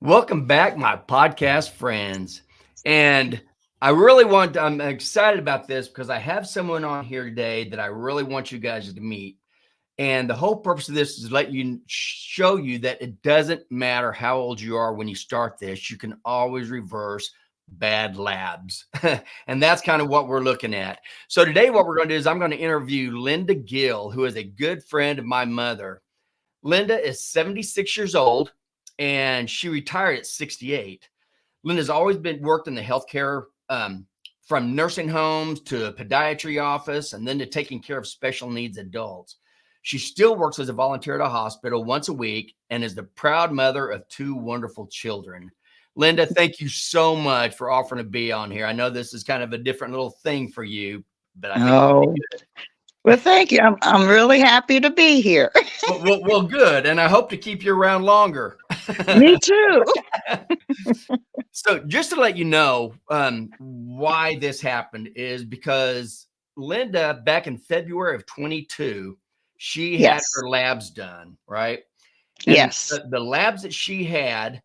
Welcome back, my podcast friends. And I'm excited about this because I have someone on here today that I really want you guys to meet. And the whole purpose of this is to let you show you that it doesn't matter how old you are when you start this, you can always reverse bad labs. And that's kind of what we're looking at. So today, what we're going to do is I'm going to interview Linda Gill, who is a good friend of my mother. Linda is 76 years old and she retired at 68. Linda's always been worked in the healthcare, from nursing homes to a podiatry office and then to taking care of special needs adults. She still works as a volunteer at a hospital once a week and is the proud mother of two wonderful children. Linda, thank you so much for offering to be on here. I know this is kind of a different little thing for you, but I think it'll Oh, be good. well, thank you. I'm really happy to be here. Well, good. And I hope to keep you around longer. Me too. So just to let you know why this happened is because Linda, back in February of 22, she had Yes. her labs done, right? And Yes. the labs that she had,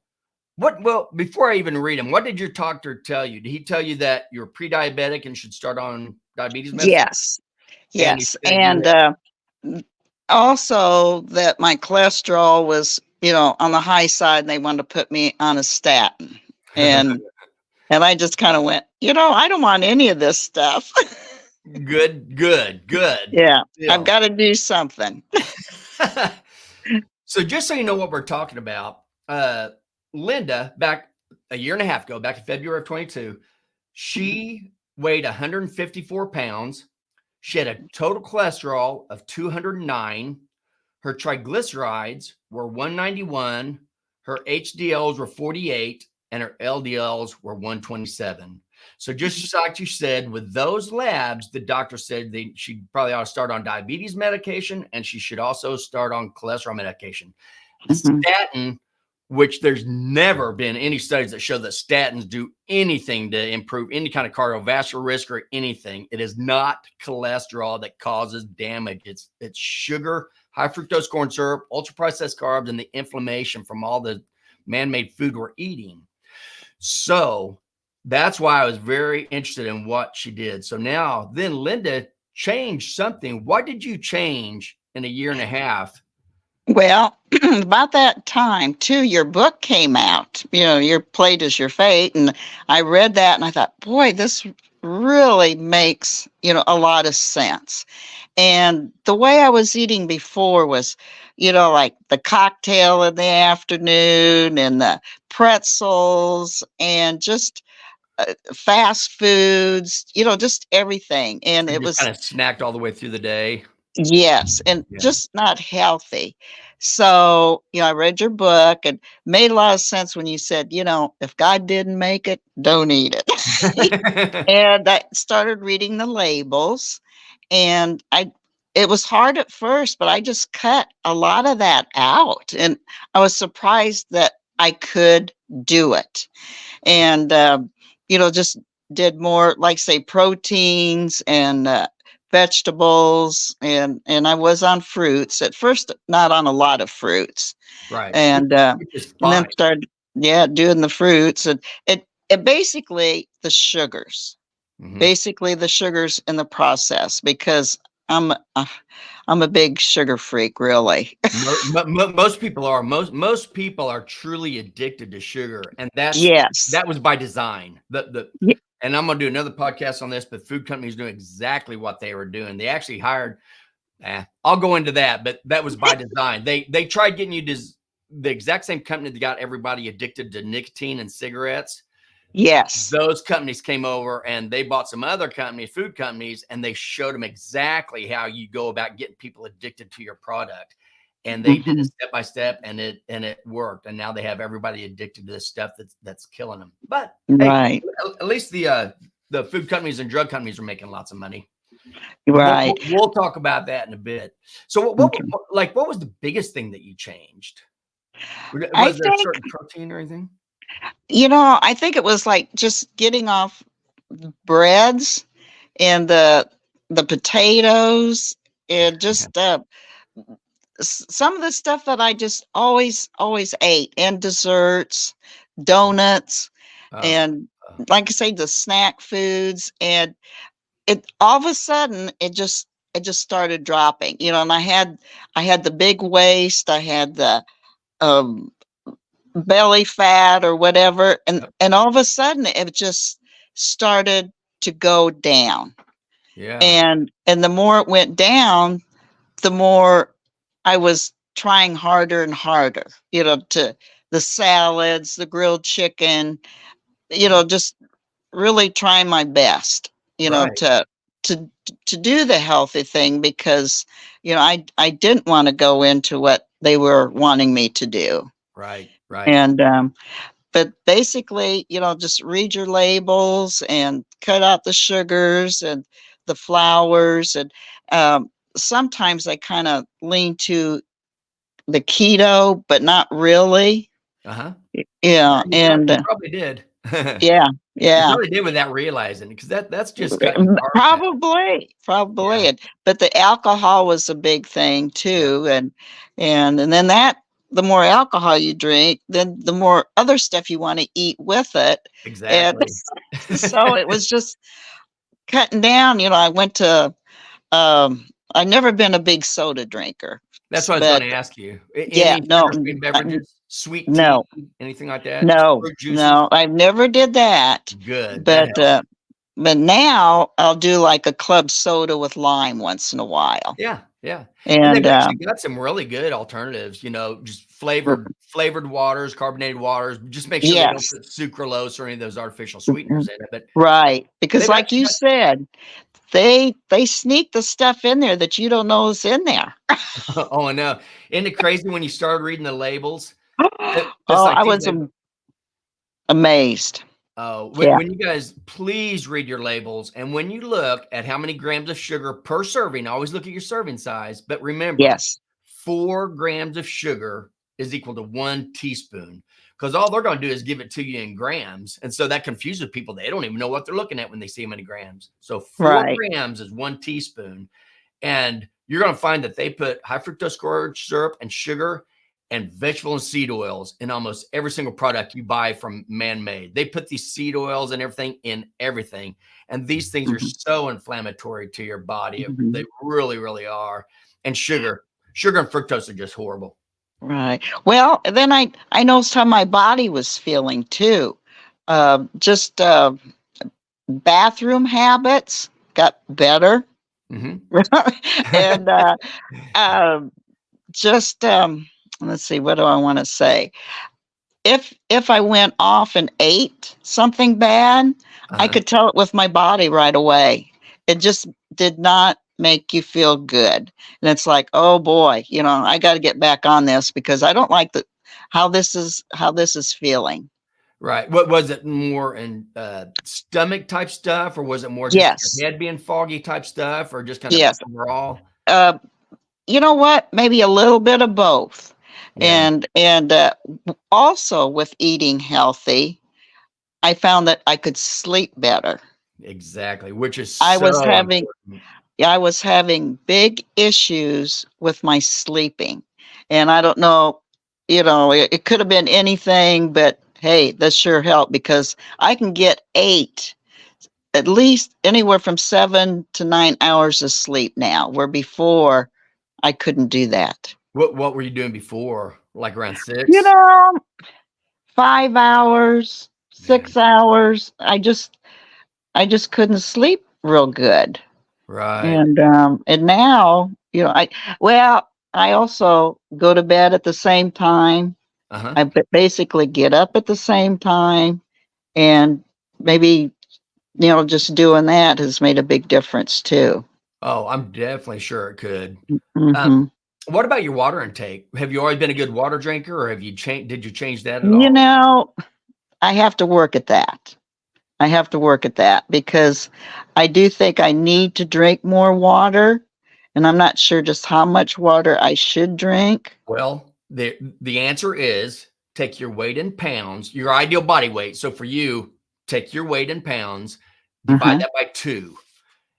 before I even read them, what did your doctor tell you? Did he tell you that you're pre-diabetic and should start on diabetes medicine? Yes. And he Yes. said you And also that my cholesterol was, on the high side, and they wanted to put me on a statin. had And I just kind of went, I don't want any of this stuff. good Yeah. I've deal. got to do something. So just so you know what we're talking about, Linda, back a year and a half ago, back in February of 22, she weighed 154 pounds. She had a total cholesterol of 209. Her triglycerides were 191. Her HDLs were 48 and her LDLs were 127. So just like you said, with those labs, the doctor said she probably ought to start on diabetes medication and she should also start on cholesterol medication. A Mhm. statin, which there's never been any studies that show that statins do anything to improve any kind of cardiovascular risk or anything. It is not cholesterol that causes damage. It's sugar, high fructose corn syrup, ultra processed carbs, and the inflammation from all the man-made food we're eating. So that's why I was very interested in what she did. So now then Linda changed something. What did you change in a year and a half? Well, about that time, too, your book came out, Your Plate is Your Fate. And I read that and I thought, boy, this really makes, a lot of sense. And the way I was eating before was, like the cocktail in the afternoon and the pretzels and just fast foods, just everything. And So you it just was kind of snacked all the way through the day. Yes, and Yeah. just not healthy. So, I read your book and made a lot of sense when you said, if God didn't make it, don't eat it. And I started reading the labels and it was hard at first, but I just cut a lot of that out. And I was surprised that I could do it. And, just did more, like, say, proteins and vegetables. And I was on fruits at first, not on a lot of fruits. Right. And, Which is and then fine. started, yeah, doing the fruits and it basically Mhm. basically the sugars in the process because I'm, uh, I'm a big sugar freak, really. Most people are. Most people are truly addicted to sugar, and Yes. that was by design. Ye- And I'm gonna do another podcast on this, but food companies doing exactly what they were doing. They actually hired. I'll go into that, but that was by design. They tried getting you to the exact same company that got everybody addicted to nicotine and cigarettes. Yes. Those companies came over and they bought some other companies, food companies, and they showed them exactly how you go about getting people addicted to your product. And they did it Mhm. step by step, and it worked. And now they have everybody addicted to this stuff that's killing them. But hey, Right. at least the food companies and drug companies are making lots of money. But Right. we'll talk about that in a bit. So Okay. what was the biggest thing that you changed? I Was there a think, certain protein or anything? I think it was like just getting off breads and the potatoes and just some of the stuff that I just always ate, and desserts, donuts, Oh, and like I say, the snack foods, and it all of a sudden it just started dropping, and I had the big waist, I had the um belly fat or whatever, and yep. and all of a sudden it just started to go down. Yeah. And the more it went down, the more I was trying harder and harder, to the salads, the grilled chicken, just really trying my best, Right. to to do the healthy thing, because I didn't want to go into what they were wanting me to do. Right. Right. And but basically, just read your labels and cut out the sugars and the flours, and sometimes I kind of lean to the keto, but not really. Uh-huh. Yeah, You and probably did. yeah, You yeah. probably did without realizing, because that's just cutting carbs out. Probably, Yeah. but the alcohol was a big thing Yeah. too, and then that the more alcohol you drink, then the more other stuff you want to eat with it, and Exactly. so it was just cutting down. I went to I've never been a big soda drinker, That's what I was but gonna ask you. yeah, Any no, sugar-sweetened beverages, sweet tea, no, anything like that? Just no, fruit juices? no, I never did that, Good. That but helps. now I'll do like a club soda with lime once in a while. Yeah, yeah. And they've And actually got some really good alternatives, just r- flavored waters, carbonated waters. Just make sure they don't yes, put sucralose or any of those artificial mhm, sweeteners in it, but right, because they've like actually you got said, they sneak the stuff in there that you don't know is in there. oh, I know. Isn't it crazy when you started reading the labels? Just Oh, like I these was labels. amazed. Oh, Yeah. when you guys please read your labels, and when you look at how many grams of sugar per serving, always look at your serving size, but remember, Yes. 4 grams of sugar is equal to 1 teaspoon, because all they're going to do is give it to you in grams, and so that confuses people. They don't even know what they're looking at when they see how many grams. So 4 Right. grams is 1 teaspoon, and you're going to find that they put high fructose corn syrup and sugar and vegetable and seed oils in almost every single product you buy from man-made. They put these seed oils and everything in everything. And these things are Mhm, so inflammatory to your body. They mhm. really, really are. And sugar and fructose are just horrible. Right. Well, then I noticed how my body was feeling too. Just bathroom habits got better, Hmm. and um, just let's see, what do I want to say? If I went off and ate something bad, I Uh-huh. could tell it with my body right away. It just did not make you feel good. And it's like, oh boy, I got to get back on this, because I don't like the how this is feeling. Right. What was it, more in stomach type stuff, or was it more just Yes. your head being foggy type stuff, or just kind of Yes. overall? Uh, you know what? Maybe a little bit of both. Yeah, And also with eating healthy, I found that I could sleep better. exactly. Which is I was so having important. I was having big issues with my sleeping. And I don't know, it could have been anything, but hey, this sure helped, because I can get at least anywhere from 7 to 9 hours of sleep now, where before I couldn't do that. What were you doing before? Like around You 6? know, 5 hours, Man, 6 hours, I just couldn't sleep real good. right. And now, I also go to bed at the same time. Uh-huh. I basically get up at the same time, and maybe, just doing that has made a big difference too. Oh, I'm definitely sure it could. Um, Hmm. what about your water intake? Have you always been a good water drinker, or have you changed did you change that at You all? know, I have to work at that. I have to work at that, because I do think I need to drink more water, and I'm not sure just how much water I should drink. Well, the answer is take your weight in pounds, your ideal body weight. So for you, take your weight in pounds, divide Uh-huh. that by 2.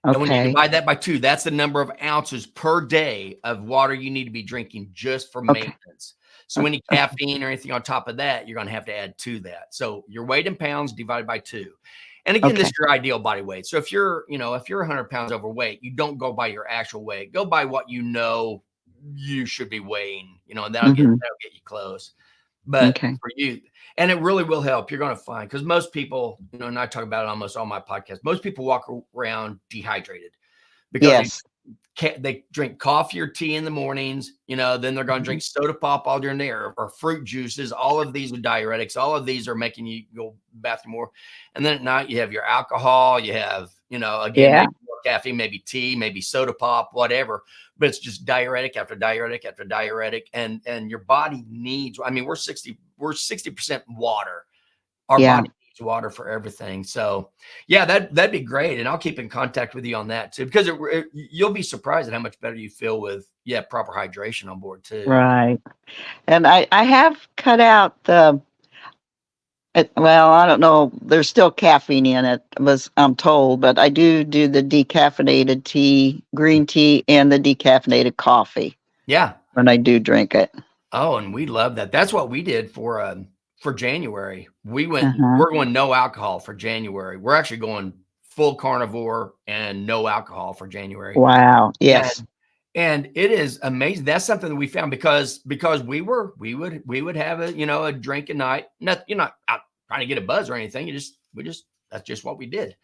And when you Okay. divide that by 2, that's the number of ounces per day of water you need to be drinking just for Okay. maintenance. So any caffeine or anything on top of that, you're gonna have to add to that. So your weight in pounds divided by 2. And again, this Okay. is your ideal body weight. So if you're, if you're 100 pounds overweight, you don't go by your actual weight. Go by what you should be weighing, and Hmm. that'll get you close. But Okay. for you, and it really will help. You're going to find, because most people, and I talk about it almost all my podcasts, most people walk around dehydrated because Yes. they drink coffee or tea in the mornings, then they're going to drink soda pop all during the day, or fruit juices. All of these are diuretics. All of these are making you go bathroom more. And then at night you have your alcohol, you have, again, Yeah. maybe more caffeine, maybe tea, maybe soda pop, whatever, but it's just diuretic after diuretic after diuretic. And your body needs, we're 60% water. Our Yeah. body needs water for everything. So yeah, that'd be great. And I'll keep in contact with you on that too, because you'll be surprised at how much better you feel with, proper hydration on board too. Right. And I have cut out well, I don't know. There's still caffeine in it, I'm told, but I do the decaffeinated tea, green tea, and the decaffeinated coffee Yeah. when I do drink it. Oh, and we love that. That's what we did for January. Uh-huh. We're going no alcohol for January. We're actually going full carnivore and no alcohol for January. Wow. Yes. And and it is amazing. That's something that we found because we would have a drink a night. Not You're not out trying to get a buzz or anything. That's just what we did.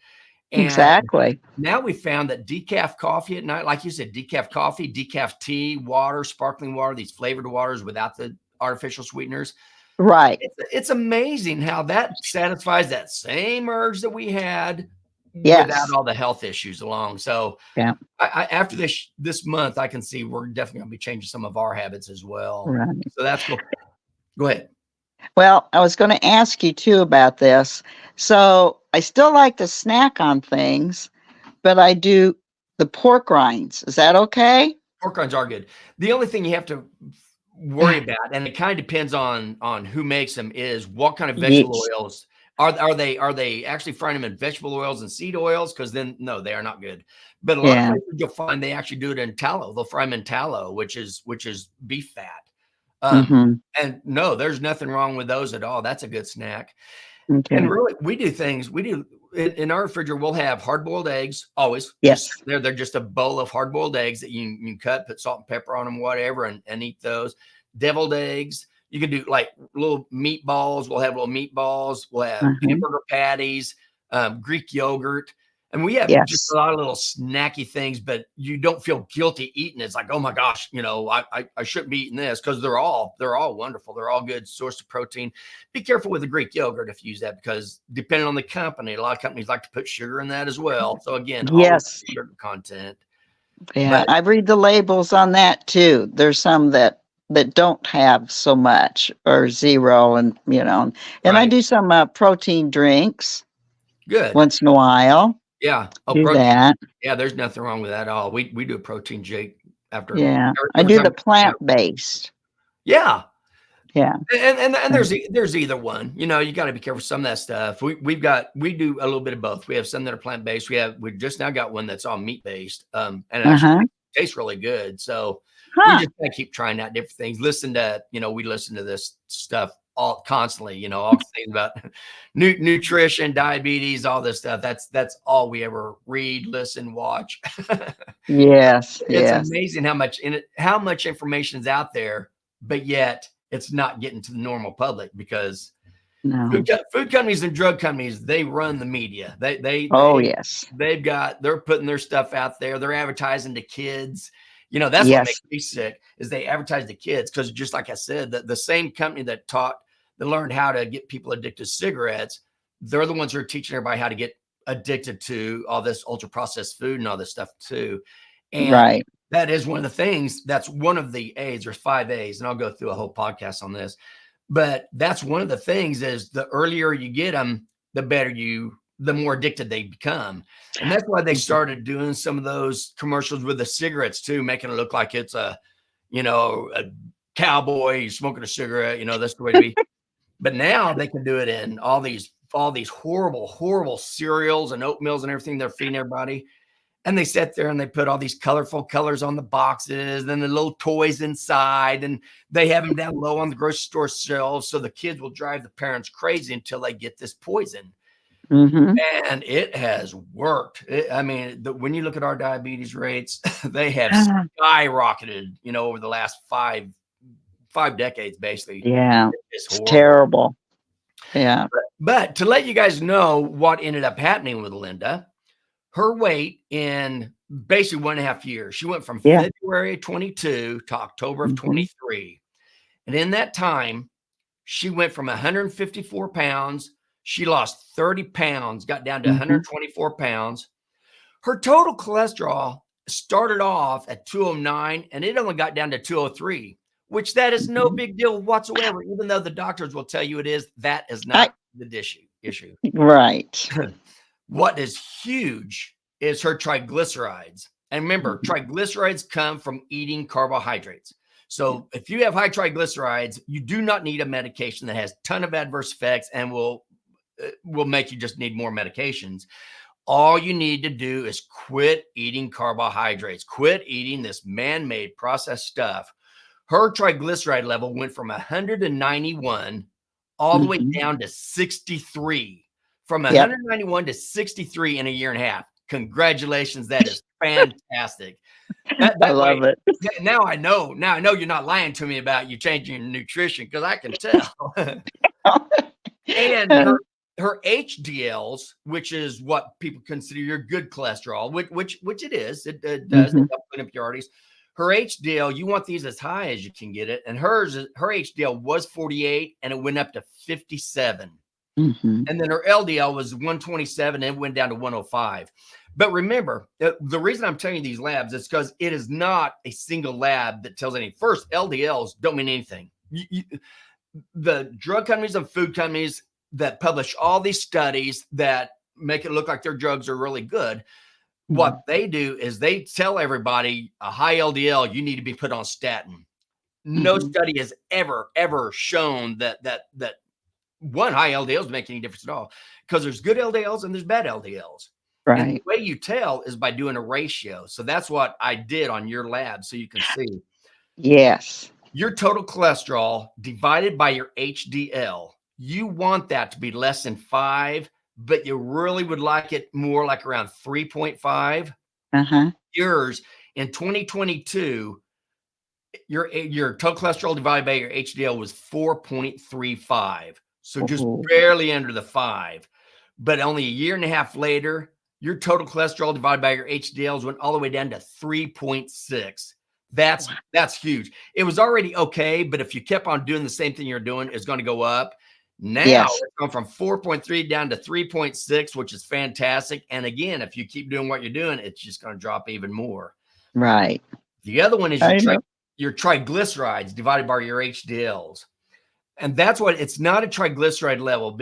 And Exactly. now we found that decaf coffee at night, like you said, decaf coffee, decaf tea, water, sparkling water, these flavored waters without the artificial sweeteners. Right. It's amazing how that satisfies that same urge that we had without Yes. all the health issues along. So Yeah. after this month, I can see we're definitely going to be changing some of our habits as well. Right. So that's cool. Go ahead. Well, I was going to ask you too about this. So I still like to snack on things, but I do the pork rinds. Is that okay? Pork rinds are good. The only thing you have to worry about, and it kind of depends on who makes them, is what kind of vegetable Yes. oils are they actually frying them in vegetable oils and seed oils? Because then no, they are not good. But a lot of Yeah. places you'll find they actually do it in tallow. They'll fry them in tallow, which is beef fat. Mm-hmm. And no, there's nothing wrong with those at all. That's a good snack. And Okay. really, we do in our refrigerator. We'll have hard boiled eggs always. Yes. Just they're just a bowl of hard boiled eggs that you cut, put salt and pepper on them, whatever, and eat those. Deviled eggs. You can do like little meatballs. We'll have little meatballs. We'll have Uh-huh. hamburger patties, Greek yogurt. And we have just a Yes. lot of little snacky things, but you don't feel guilty eating it. It's like, oh my gosh, I shouldn't be eating this, because they're all wonderful. They're all good source of protein. Be careful with the Greek yogurt if you use that, because depending on the company, a lot of companies like to put sugar in that as well. So again, always Yes. sugar content. Yeah. But I read the labels on that too. There's some that don't have so much or zero, and I right, do some protein drinks good. once in a while. Yeah. Oh, Do protein. that. Yeah, there's nothing wrong with that at all. We do a protein shake after Yeah. I every do time. the plant-based. Yeah. Yeah. And Uh, there's either one. You got to be careful with some of that stuff. We do a little bit of both. We have some that are plant based. We just now got one that's all meat based. And it actually Uh-huh. tastes really good. So we Huh. just gotta keep trying out different things. We listen to this stuff all constantly. All the things about nutrition, diabetes, all this stuff. That's all we ever read, listen, watch. Yes. It's Yes. amazing how much information is out there, but yet it's not getting to the normal public, because No. food companies and drug companies, they run the media. Oh, yes. They're putting their stuff out there. They're advertising to kids. That's what makes Yes. me sick, is they advertise to kids, because just like I said, the same company that learned how to get people addicted to cigarettes, they're the ones who are teaching everybody how to get addicted to all this ultra processed food and all this stuff too. And Right. that is one of the things. That's one of the A's. There's 5 A's, and I'll go through a whole podcast on this. But that's one of the things, is the earlier you get them, the more addicted they become. And that's why they started doing some of those commercials with the cigarettes too, making it look like it's a cowboy smoking a cigarette, that's the way to be. But now they can do it in all these horrible, horrible cereals and oatmeals and everything they're feeding everybody. And they sat there and they put all these colorful colors on the boxes, and the little toys inside, and they have them down low on the grocery store shelves. So the kids will drive the parents crazy until they get this poison. Mhm. And it has worked. I mean, when you look at our diabetes rates, they have Ah, skyrocketed, over the last five decades, basically. yeah, It's it's horrible. terrible. Yeah. But to let you guys know what ended up happening with Linda, her weight in basically 1.5 years, she went from Yeah. February 22 to October of Mhm. 23. And in that time, she went from 154 pounds. She lost 30 pounds, got down to Mhm. 124 pounds. Her total cholesterol started off at 209, and it only got down to 203, which that is no Mhm. big deal whatsoever. Even though the doctors will tell you it is, that is I not the issue. right. What is huge is her triglycerides. And remember, Mhm. triglycerides come from eating carbohydrates. So if you have high triglycerides, you do not need a medication that has a ton of adverse effects and will make you just need more medications. All you need to do is quit eating carbohydrates, quit eating this man-made processed stuff. Her triglyceride level went from 191 all the way Mhm. down to 63. From Yep. 191 to 63 in a year and a half. Congratulations. That is fantastic. I That way, love it. now I know. Now I know you're not lying to me about you changing your nutrition, because I can tell. And her HDLs, which is what people consider your good cholesterol, which it is. It does. It Mhm. helps clean up your arteries. Her HDL, you want these as high as you can get it. And her HDL was 48 and it went up to 57. Mhm. And then her LDL was 127 and it went down to 105. But remember, the reason I'm telling you these labs is because it is not a single lab that tells any. First, LDLs don't mean anything. The drug companies and food companies that publish all these studies that make it look like their drugs are really good, what Mhm. they do is they tell everybody a high LDL, you need to be put on statin. No Mhm. study has ever shown that one high LDLs make any difference at all, because there's good LDLs and there's bad LDLs. And the Right. way you tell is by doing a ratio. So that's what I did on your lab. So you can see Yes. your total cholesterol divided by your HDL. You want that to be less than 5, but you really would like it more like around 3.5. Uh-huh. Yours in 2022, your total cholesterol divided by your HDL was 4.35. So just Oh, barely under the 5. But only a year and a half later, your total cholesterol divided by your HDLs went all the way down to 3.6. That's huge. It was already okay, but if you kept on doing the same thing you're doing, it's going to go up. Now yes. it's gone from 4.3 down to 3.6, which is fantastic. And again, if you keep doing what you're doing, it's just going to drop even more. Right. The other one is I know. your triglycerides divided by your HDLs. And that's what it's not a triglyceride level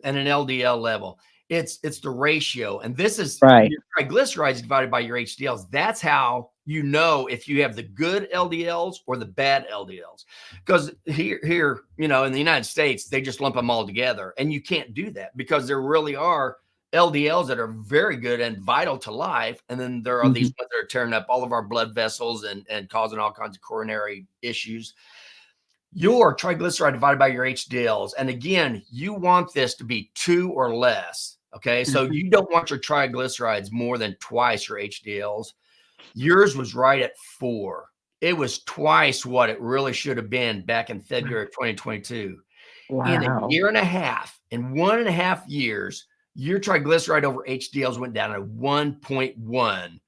and an LDL level. It's the ratio. And this is Right. your triglycerides divided by your HDLs. That's how you know if you have the good LDLs or the bad LDLs. Because here, in the United States, they just lump them all together. And you can't do that because there really are LDLs that are very good and vital to life. And then there are these Mhm. ones that are tearing up all of our blood vessels and causing all kinds of coronary issues. Your triglyceride divided by your HDLs. And again, you want this to be 2 or less. Okay. So Mhm. you don't want your triglycerides more than twice your HDLs. Yours was right at 4. It was twice what it really should have been back in February of 2022. In a Wow. year and a half, in 1.5 years, your triglyceride over HDLs went down to 1.1.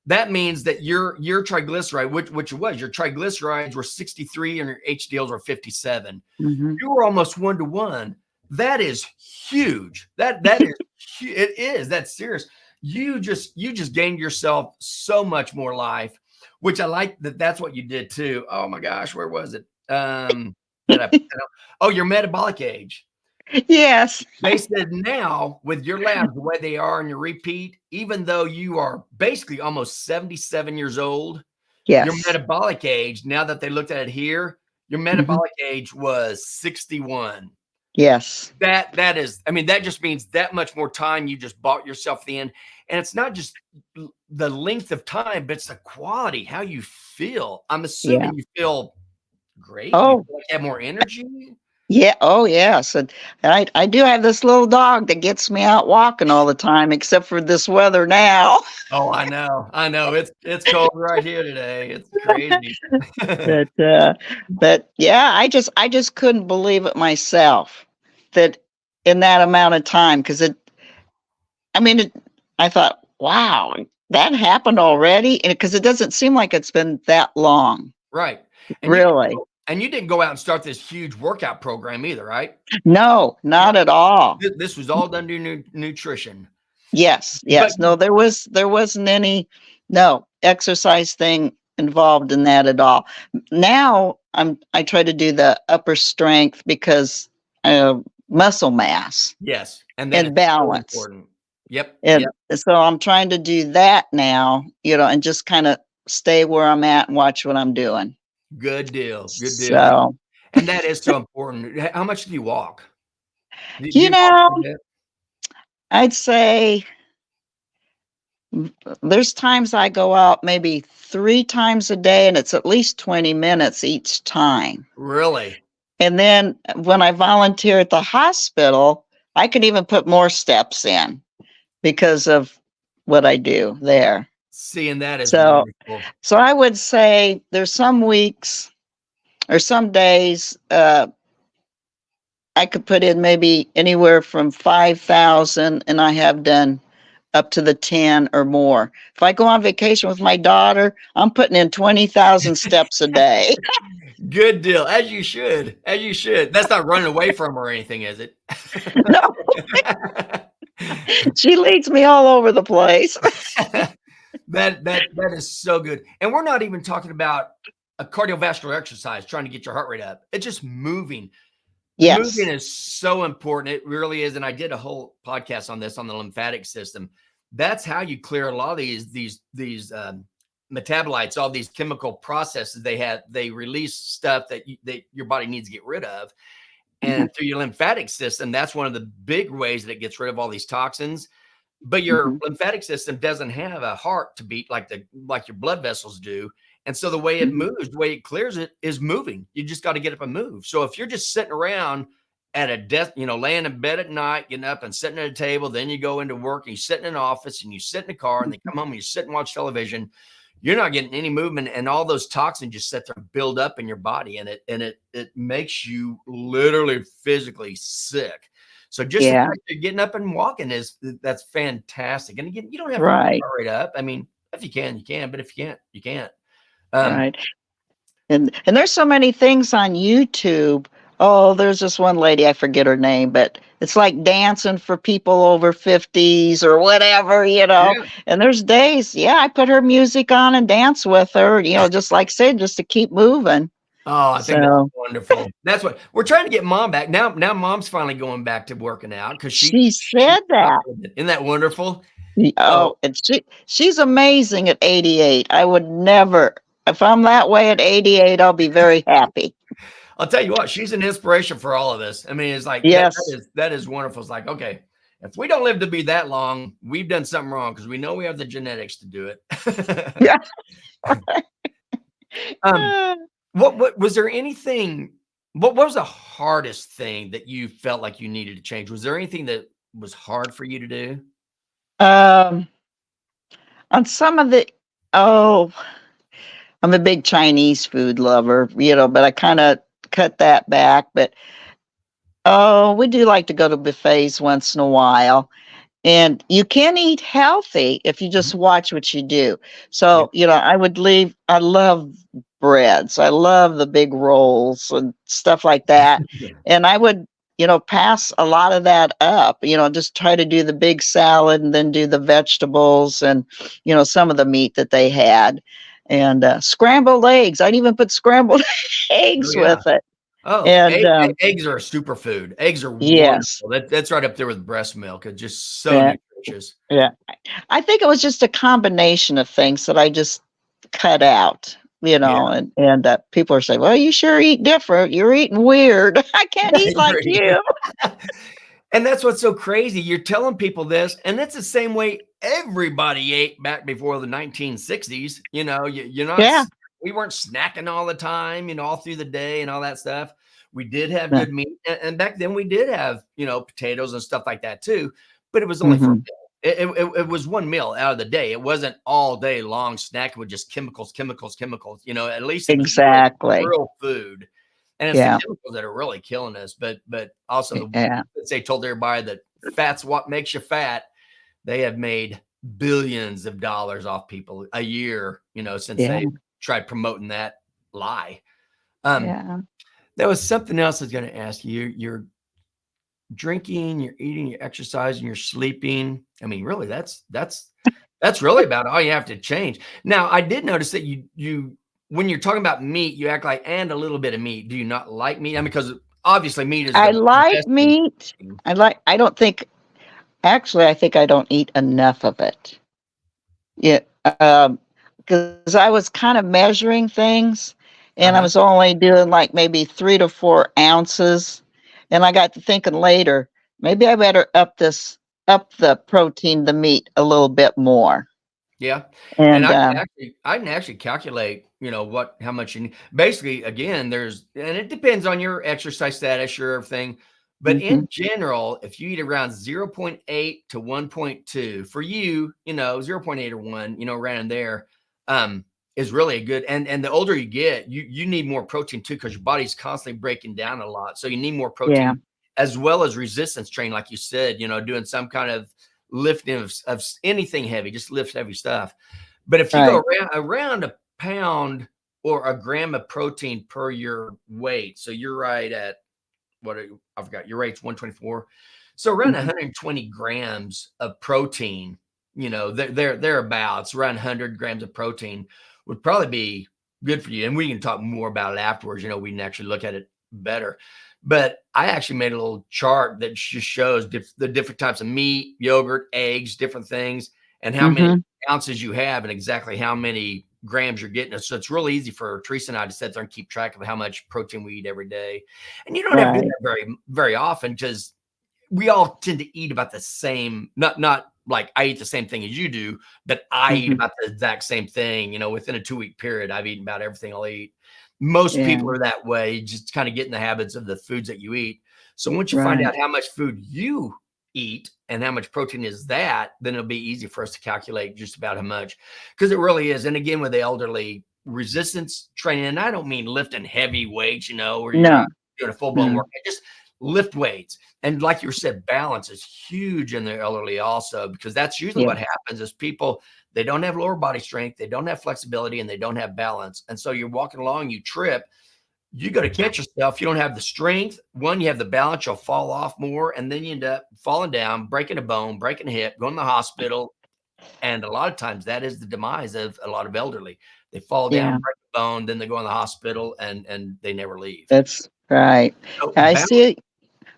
That means that your triglyceride, which it was, your triglycerides were 63 and your HDLs were 57. Mhm. You were almost 1-to-1. That is huge. That is it is. That's serious. You just gained yourself so much more life, which I like that's what you did too. Oh my gosh, where was it? Did I put that up? Oh, your metabolic age. Yes. They said now with your labs the way they are and your repeat, even though you are basically almost 77 years old, your Yes. metabolic age, now that they looked at it here, your Mhm. metabolic age was 61. Yes. That is, I mean, that just means that much more time you just bought yourself in. And it's not just the length of time, but it's the quality, how you feel. I'm Yeah. assuming you feel great. You Oh, feel like you have more energy. yeah. Oh, yes. And I do have this little dog that gets me out walking all the time, except for this weather now. Oh, I know. I know. It's cold right here today. It's crazy. But but yeah, I just couldn't believe it myself that in that amount of time, because I mean, I thought, wow, that happened already, because it doesn't seem like it's been that long, Right. really. And you didn't go out and start this huge workout program either, right? No, Yeah. not at all. This was all done through nutrition. Yes, But yes. No, there wasn't any no exercise thing involved in that at all. Now I try to do the upper strength because muscle mass yes, and that is and so balance. important. Yep. And Yep. so I'm trying to do that now, and just kind of stay where I'm at and watch what I'm doing. Good deal. Good deal. So, And that is so important. How much do you walk? Do you you walk know, quite a bit? I'd say there's times I go out maybe 3 times a day, and it's at least 20 minutes each time. Really? And then when I volunteer at the hospital, I can even put more steps in because of what I do there. Seeing that is So, wonderful. so I would say there's some weeks or some days I could put in maybe anywhere from 5,000, and I have done up to the 10 or more. If I go on vacation with my daughter, I'm putting in 20,000 steps a day. Good deal. As you should. As you should. That's not running away from her or anything, is it? No, she leads me all over the place. That is so good. And we're not even talking about a cardiovascular exercise trying to get your heart rate up. It's just moving. Moving Yes. is so important. It really is. And I did a whole podcast on this on the lymphatic system. That's how you clear a lot of these metabolites, all these chemical processes they release stuff that your body needs to get rid of. And through your lymphatic system, that's one of the big ways that it gets rid of all these toxins. But your Mhm. lymphatic system doesn't have a heart to beat like your blood vessels do. And so the way it Mhm. moves, the way it clears it is moving. You just got to get up and move. So if you're just sitting around at a desk, laying in bed at night, getting up and sitting at a table, then you go into work and you sit in an office and you sit in a car and then come home and you sit and watch television, you're not getting any movement, and all those toxins just sit there and build up in your body, and it makes you literally physically sick. So just the Yeah, fact you're getting up and walking that's fantastic. And again, you don't have to get right, your heart rate up. I mean, if you can, you can, but if you can't, you can't. Um, right. And there's so many things on YouTube. Oh, there's this one lady, I forget her name, but it's like dancing for people over 50s or whatever, yeah. And there's days, yeah, I put her music on and dance with her, just like I said, just to keep moving. Oh, I think that's So wonderful. That's what we're trying to get mom back. Now mom's finally going back to working out because she she said that. isn't that wonderful? So Oh, and she's amazing at 88. I would never, if I'm that way at 88, I'll be very happy. I'll tell you what, she's an inspiration for all of us. I mean, it's like Yes. that is wonderful. It's like, okay, if we don't live to be that long, we've done something wrong because we know we have the genetics to do it. Yeah. um, what was there anything? What was the hardest thing that you felt like you needed to change? Was there anything that was hard for you to do? Um, on some of the, oh, I'm a big Chinese food lover, but I kind of cut that back. But oh, we do like to go to buffets once in a while. And you can eat healthy if you Mhm. just watch what you do. Yeah. So, I love breads. I love the big rolls and stuff like that. And I would, pass a lot of that up, just try to do the big salad and then do the vegetables and, some of the meat that they had. And scrambled eggs. I'd even put scrambled Oh eggs yeah. with it. Oh, And eggs are a superfood. Eggs are yes, wonderful. That's right up there with breast milk. It's just so yeah, nutritious. yeah. I think it was just a combination of things that I just cut out, Yeah, and people are saying, "Well, you sure eat different. You're eating weird. I can't I eat like agree. you." And that's what's so crazy. You're telling people this, and it's the same way everybody ate back before the 1960s. You're not, Yeah. we weren't snacking all the time, all through the day and all that stuff. We did have Yeah. good meat. And back then we did have, potatoes and stuff like that too, but it was only for a Hmm. meal. It was one meal out of the day. It wasn't all day long snacking with just chemicals, chemicals, chemicals. At least it was Exactly. real food. And it's the Yeah. chemicals that are really killing us. But also Yeah. they told everybody that fat's what makes you fat. They have made billions of dollars off people a year, since Yeah. they tried promoting that lie. Um, Yeah. there was something else I was going to ask you. You're drinking, you're eating, you're exercising, you're sleeping. I mean, really, that's really about all you have to change. Now, I did notice that you when you're talking about meat, you act like and a little bit of meat. Do you not like meat? I mean, because obviously meat is I the like best thing. meat. I don't think, actually, I think I don't eat enough of it. Yeah. Because I was kind of measuring things and I Uh-huh. was only doing like maybe 3 to 4 ounces. And I got to thinking later, maybe I better up the protein, the meat a little bit more. Yeah. And And I can actually calculate, how much you need. Basically, again, and it depends on your exercise status, your everything. But mhm, in general, if you eat around 0.8 to 1.2 for you, 0.8 or 1, around in there, is really a good. And the older you get, you need more protein too, because your body's constantly breaking down a lot. So you need more yeah, protein as well as resistance training, like you said, doing some kind of lifting of anything heavy, just lift heavy stuff. But if you go right. around a pound or a gram of protein per your weight, so you're right at I forgot your weight's 124. So around Mhm, 120 grams of protein, thereabouts around 100 grams of protein would probably be good for you. And we can talk more about it afterwards. We can actually look at it better. But I actually made a little chart that just shows the different types of meat, yogurt, eggs, different things, and how many mhm, ounces you have and exactly how many grams you're getting. So it's really easy for Teresa and I to sit there and keep track of how much protein we eat every day. And you don't have to do right. that very, very often because we all tend to eat about the same, not like I eat the same thing as you do, but I eat Mhm, about the exact same thing. Within a 2-week period, I've eaten about everything I'll eat. Most yeah, people are that way, just kind of get in the habits of the foods that you eat. So once you find right. out how much food you eat and how much protein is that, then it'll be easy for us to calculate just about how much, because it really is. And again, with the elderly, resistance training, and I don't mean lifting heavy weights, where you're No, not doing a full blown no, workout, just lift weights. And like you said, balance is huge in the elderly also, because that's usually yeah, what happens is people, they don't have lower body strength, they don't have flexibility, and they don't have balance. And so you're walking along, you trip, you got to catch yourself. You don't have the strength. One, you have the balance, you'll fall off more, and then you end up falling down, breaking a bone, breaking a hip, going to the hospital. And a lot of times that is the demise of a lot of elderly. They fall down, yeah, break a bone, then they go in the hospital and they never leave. that's right. So I balance. see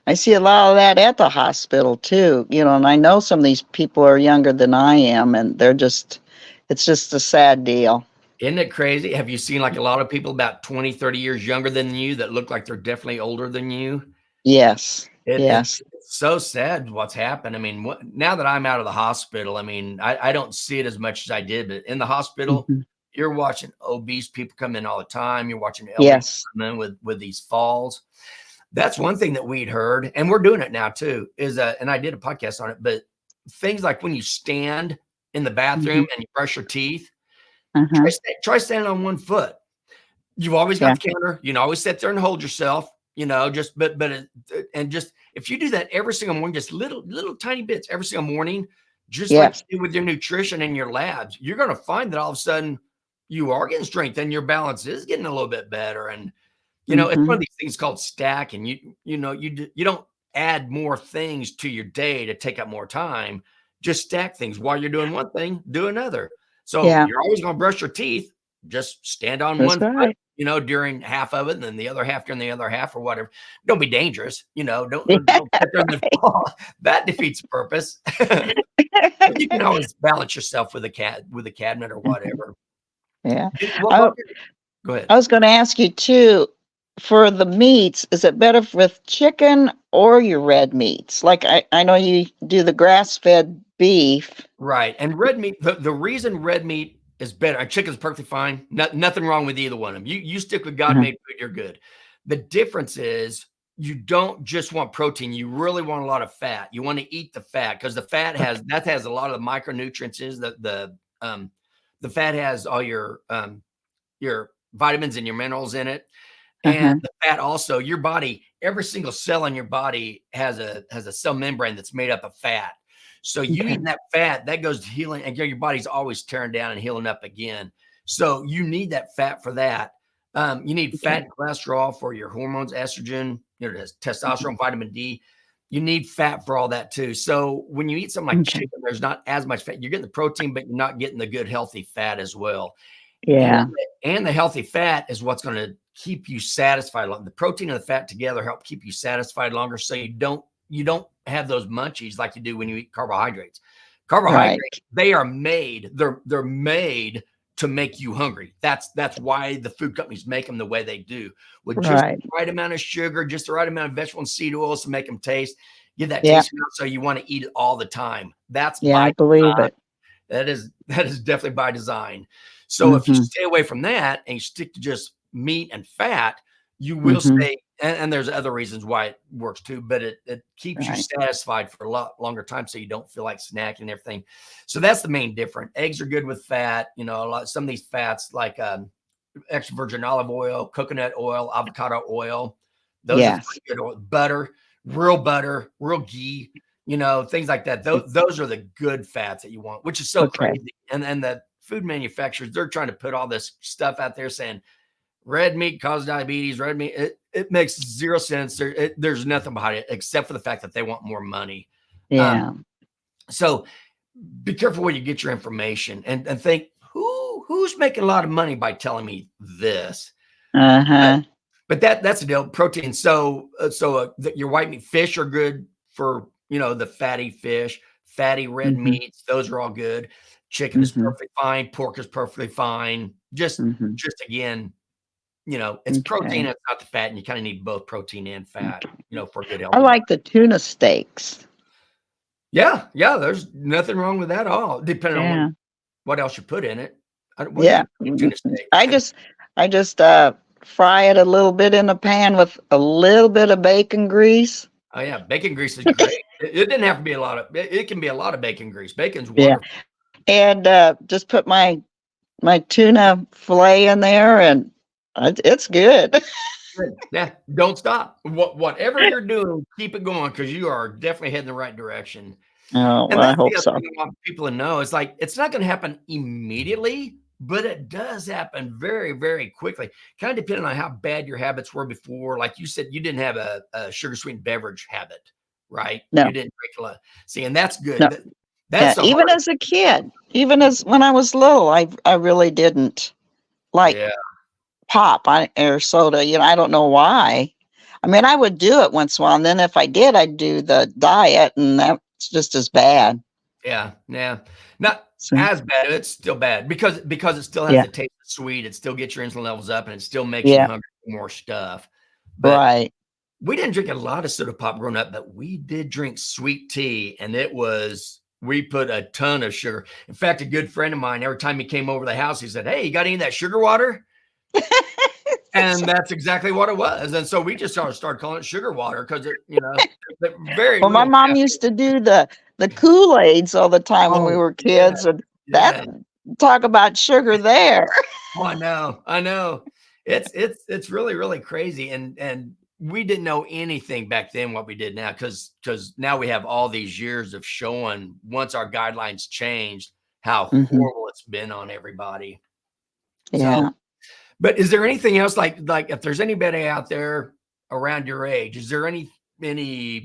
I see a lot of that at the hospital too, and I know some of these people are younger than I am, and it's just a sad deal. Isn't it crazy? Have you seen like a lot of people about 20, 30 years younger than you that look like they're definitely older than you? Yes, It's yes. so sad what's happened. I mean, now that I'm out of the hospital, I mean, I don't see it as much as I did, but in the hospital, Mhm. you're watching obese people come in all the time. You're watching elderly people Yes. come in with these falls. That's one thing that we'd heard, and we're doing it now too, is and I did a podcast on it, but things like when you stand in the bathroom Mhm. and you brush your teeth, Uh-huh. try standing on one foot. You've always got Yeah. the counter. You can always sit there and hold yourself, just and just if you do that every single morning, just little tiny bits every single morning, just like Yes. you do with your nutrition and your labs, you're going to find that all of a sudden you are getting strength and your balance is getting a little bit better. And it's one of Mhm. these things called stacking. You don't add more things to your day to take up more time. Just stack things while you're doing one thing, do another. So Yeah. you're always going to brush your teeth. Just stand on That's one foot, right. during half of it, and then the other half during the other half, or whatever. Don't be dangerous. Don't sit there and then fall. That defeats the purpose. But you can always balance yourself with a cabinet or whatever. Yeah. What I go ahead. I was gonna ask you too, for the meats, is it better with chicken or your red meats. Like I know you do the grass-fed beef. Right. And red meat, the reason red meat is better, chicken's perfectly fine. Nothing wrong with either one of them. You stick with God Mhm. made food, you're good. The difference is you don't just want protein, you really want a lot of fat. You want to eat the fat because the fat has a lot of the micronutrients is the fat has all your vitamins and your minerals in it. And Uh-huh. the fat also, your body, every single cell in your body has a cell membrane that's made up of fat. So you Okay. eating that fat, that goes to healing, and your body's always tearing down and healing up again. So you need that fat for that. You need fat Okay. and cholesterol for your hormones, estrogen, testosterone, vitamin D. You need fat for all that too. So when you eat something like Okay. chicken, there's not as much fat. You're getting the protein, but you're not getting the good healthy fat as well. And Yeah. the healthy fat is what's going to keep you satisfied. The protein and the fat together help keep you satisfied longer, so you don't have those munchies like you do when you eat carbohydrates. Right. Carbohydrates, they're made to make you hungry. That's why the food companies make them the way they do, with just Right. the right amount of sugar, just the right amount of vegetable and seed oils to make them taste, give that Yeah. taste amount so you want to eat it all the time. That's Yeah, I by believe it. that is definitely by design. So if you Mm-hmm. stay away from that and you stick to just meat and fat, you will Mm-hmm. stay. And there's other reasons why it works too, but it keeps you Right. satisfied for a lot longer time, so you don't feel like snacking and everything. So that's the main difference. Eggs are good with fat. Some of these fats like extra virgin olive oil, coconut oil, avocado oil. Those are Yes. three good oil. Butter, real ghee, things like that. Those are the good fats that you want, which is so Okay. crazy. And the food manufacturers, they're trying to put all this stuff out there saying red meat causes diabetes, red meat. It makes zero sense. There's nothing behind it except for the fact that they want more money. Um, Yeah. so be careful where you get your information and think who's making a lot of money by telling me this. But Uh-huh. but that's the deal. Protein. Your white meat, fish are good for the fatty fish, fatty red Mm-hmm. meats. Those are all good. Chicken is Mm-hmm. perfectly fine. Pork is perfectly fine. Just Mm-hmm. just again, it's protein. Okay. It's not the fat, and you kind of need both protein and fat, Okay. for a good I healthy body. like the tuna steaks. Yeah, yeah. There's nothing wrong with that at all. Depending on what Yeah. what else you put in it. What do Yeah. you put in tuna steak? I just fry it a little bit in a pan with a little bit of bacon grease. Oh yeah, bacon grease is great. It didn't have to be a lot of. It can be a lot of bacon grease. Bacon's Yeah. wonderful. And just put my tuna fillet in there, and it's good. Good. Yeah, don't stop. Whatever you're doing, keep it going because you are definitely heading the right direction. Oh, And well, I that's the hope other so. thing I want people to know. It's like it's not going to happen immediately, but it does happen very, very quickly. Kind of depending on how bad your habits were before. Like you said, you didn't have a sugar sweetened beverage habit, right? You No, didn't drink a lot. See, and that's good. no. That's Yeah, the even hardest. as a kid, even as when I was little, I really didn't like Yeah, pop or soda. I don't know why. I mean, I would do it once in a while, and then if I did, I'd do the diet, and that's just as bad. yeah, yeah. Not So, as bad. It's still bad because it still has yeah, the taste of sweet. It still gets your insulin levels up, and it still makes you yeah, hungry for more stuff. But right. we didn't drink a lot of soda pop growing up, but we did drink sweet tea, and we put a ton of sugar. In fact, a good friend of mine, every time he came over the house, he said, "Hey, you got any of that sugar water?" And that's exactly what it was. And so we just started calling it sugar water because very Well, my little mom used caffeine. to do the Kool-Aids all the time when we Oh, were yeah, kids, and that yeah. talk about sugar there. Oh, I know. It's really, really crazy. And we didn't know anything back then what we did now because now we have all these years of showing once our guidelines changed how Hmm. horrible it's been on everybody. So, Yeah. but is there anything else like if there's anybody out there around your age, is there any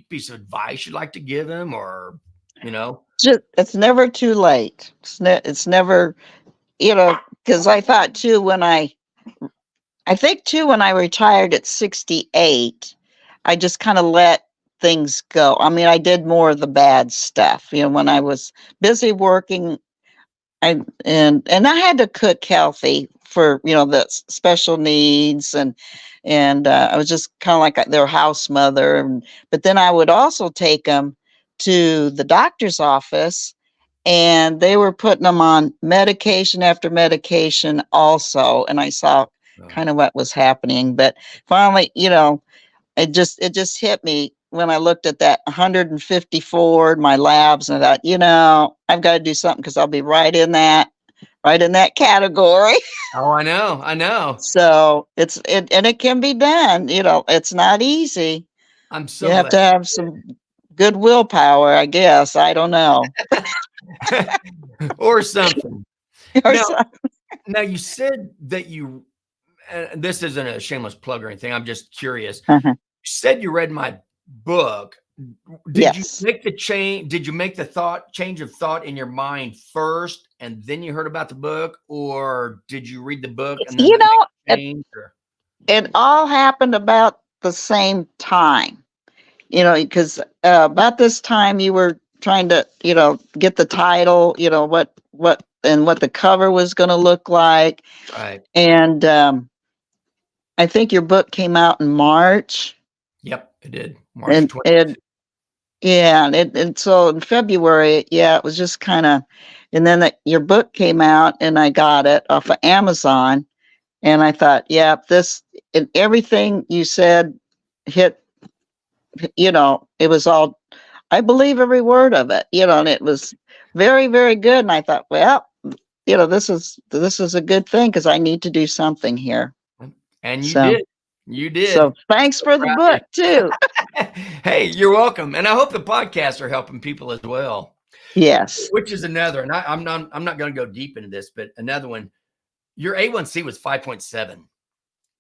piece of advice you'd like to give them or you know? Just it's never too late. It's never, because I thought too I think too when I retired at 68, I just kind of let things go. I mean, I did more of the bad stuff. When I was busy working, and I had to cook healthy for, the special needs, and I was just kind of like their house mother. But then I would also take them to the doctor's office, and they were putting them on medication after medication also, and I saw Oh, kind of what was happening. But finally, it just hit me when I looked at that 154 my labs, and I thought, I've got to do something, because I'll be right in that category. oh, I know. I know. So and it can be done. It's not easy. I'm You so have glad. to have some good willpower, I guess. I don't know. Or something. Or Now, some- now you said that this isn't a shameless plug or anything. I'm just curious. Uh-huh. You said you read my book. Did you Yes. make the change? Did you make the change of thought in your mind first, and then you heard about the book, or did you read the book and then You that make know, a it, change? Or it all happened about the same time. Because about this time you were trying to, get the title, what the cover was going to look like. right? And I think your book came out in March, Yep, it did. March and 20. yeah, and so in February, yeah, it was just kind of, and then your book came out, and I got it off of Amazon, and I thought, yeah, this and everything you said hit, it was all, I believe every word of it, and it was very, very good. And I thought, well, this is a good thing, because I need to do something here. And you So, did. You did. so thanks So for the proud of book too. you. Hey, you're welcome. And I hope the podcasts are helping people as well. Yes. Which is another, and I'm not going to go deep into this, but another one. Your A1C was 5.7. Okay.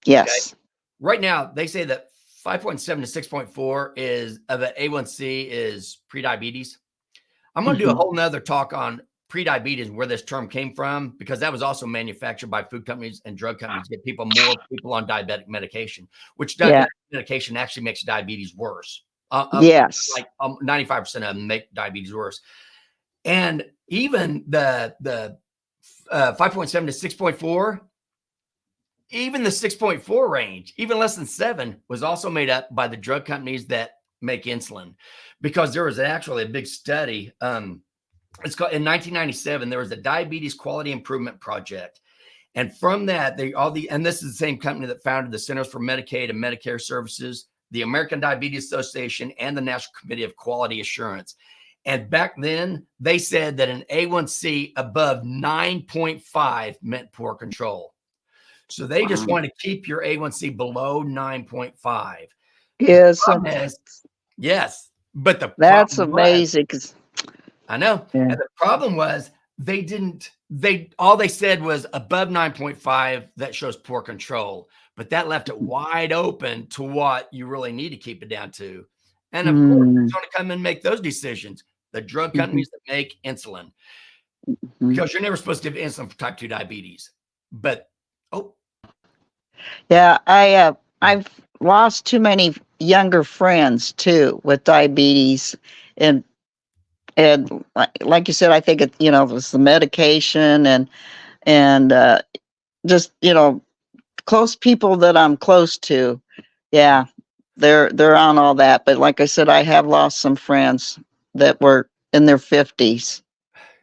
Yes. Right now, they say that 5.7 to 6.4 is of an A1C is prediabetes. I'm going to do a Hmm. whole nother talk on prediabetes and where this term came from, because that was also manufactured by food companies and drug companies to get more people on diabetic medication, which Yeah. diabetic medication actually makes diabetes worse. Yes. Like 95% of them make diabetes worse. And even the 5.7 to 6.4, even the 6.4 range, even less than 7, was also made up by the drug companies that make insulin, because there was actually a big study. It's called in 1997. There was a diabetes quality improvement project, and from that, and this is the same company that founded the Centers for Medicaid and Medicare Services, the American Diabetes Association, and the National Committee of Quality Assurance. And back then, they said that an A1C above 9.5 meant poor control. So they just Wow. want to keep your A1C below 9.5. The Yes. problem is, yes, but the That's problem was, amazing. 'Cause, I know, yeah. and the problem was all they said was above 9.5, that shows poor control, but that left it wide open to what you really need to keep it down to. And of course, who's Mm. going to come and make those decisions? The drug Mhm. companies that make insulin, Mhm. because you're never supposed to give insulin for type 2 diabetes. But oh, Yeah, I've lost too many younger friends too with diabetes, and like you said, I think it was the medication, and just close people that I'm close to. Yeah, they're on all that. But like I said, I have lost some friends that were in their 50s.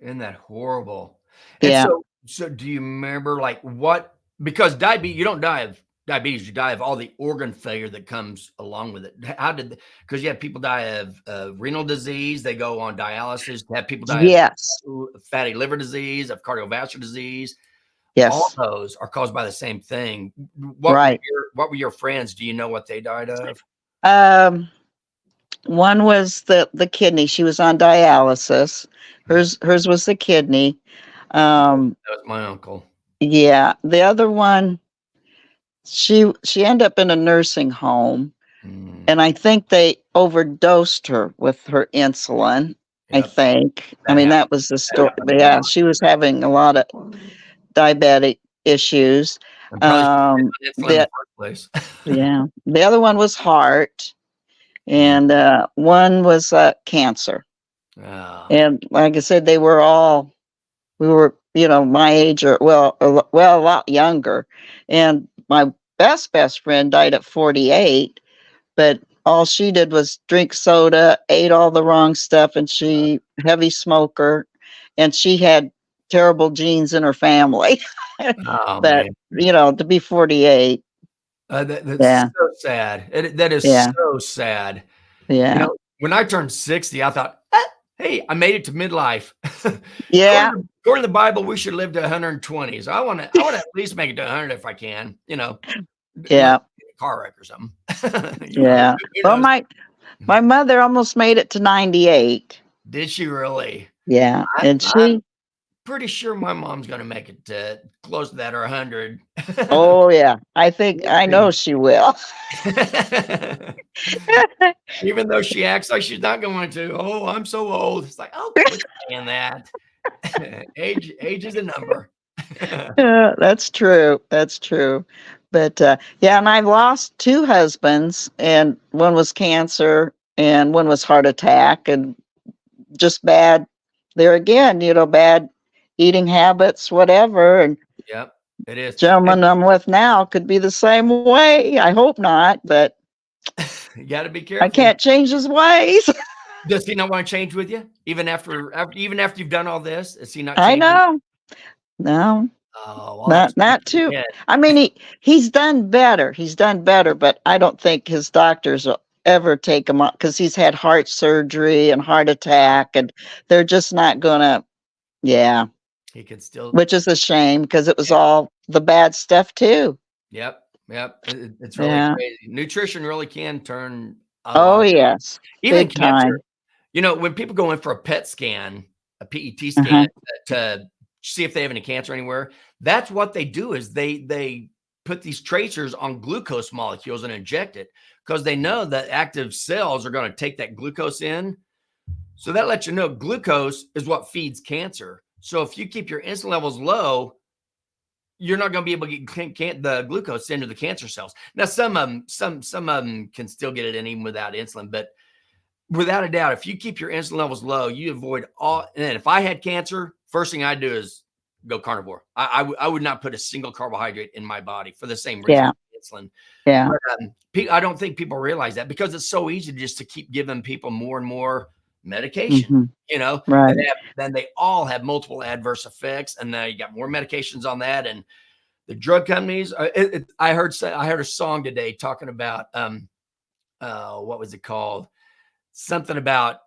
isn't that horrible? And Yeah. so do you remember like what, because diabetes, you don't die of diabetes, you die of all the organ failure that comes along with it. How did, because you have people die of renal disease, they go on dialysis, you have people die of Yes. fatty liver disease, of cardiovascular disease. All Yes. those are caused by the same thing. Right. What were your friends? Do you know what they died of? Um. One was the kidney. She was on dialysis. Yeah, Hers was the kidney. Um, that was my uncle. yeah. The other one, she ended up in a nursing home, Mm, and I think they overdosed her with her insulin. I yep, think. I that mean, happened. that was the That story. happened a Yeah, lot. she was having a lot of diabetic issues. And probably should have been on insulin in the The first place. Yeah, the other one was heart, Mm. and one was cancer. Oh, And like I said, we were my age or a lot younger. And my best friend died at 48, but all she did was drink soda, ate all the wrong stuff, and she heavy smoker, and she had terrible genes in her family. Oh But man. to be 48, That's yeah, so sad. That is yeah, so sad. yeah, When I turned 60, I thought, hey, I made it to midlife. yeah, According to the Bible, we should live to 120. So I want to at least make it to 100 if I can, unless yeah, a car wreck or something. yeah. Who Well, knows? my mother almost made it to 98. Did she really? Yeah, and I'm she, pretty sure my mom's going to make it to close to that or 100. oh yeah, I know We'll she will. see. Even though she acts like she's not going to. Oh, I'm so old. It's like, oh, quit saying that. Age is a number. Yeah, that's true. That's true. But yeah, and I lost two husbands, and one was cancer, and one was heart attack, and just bad. There again, bad eating habits, whatever. And Yep, it is. And gentleman I'm with now could be the same way. I hope not, but you got to be I careful. can't change his ways. Does he not want to change with you? Even after you've done all this, is he not I changing? know. No, Oh, well, that's not too. good. I mean, he's done better. He's done better, but I don't think his doctors will ever take him on because he's had heart surgery and heart attack, and they're just not gonna. Yeah, He can still. which is a shame because it was Yeah. all the bad stuff too. Yep. Yep. It's really Yeah. crazy. Nutrition really can turn a Oh lot. yes, Even big cancer. time. When people go in for a PET scan, a PET Uh-huh. scan to see if they have any cancer anywhere, that's what they do is they put these tracers on glucose molecules and inject it because they know that active cells are going to take that glucose in. So that lets you know glucose is what feeds cancer. So if you keep your insulin levels low, you're not going to be able to get the glucose into the cancer cells. Now, some of them can still get it in even without insulin, but without a doubt, if you keep your insulin levels low, you avoid all. And if I had cancer, first thing I do is go carnivore. I would not put a single carbohydrate in my body for the same reason Yeah. insulin. Yeah. But I don't think people realize that because it's so easy just to keep giving people more and more medication. Hmm. Right. Then they all have multiple adverse effects, and now you got more medications on that. And the drug companies. I heard a song today talking about what was it called? Something about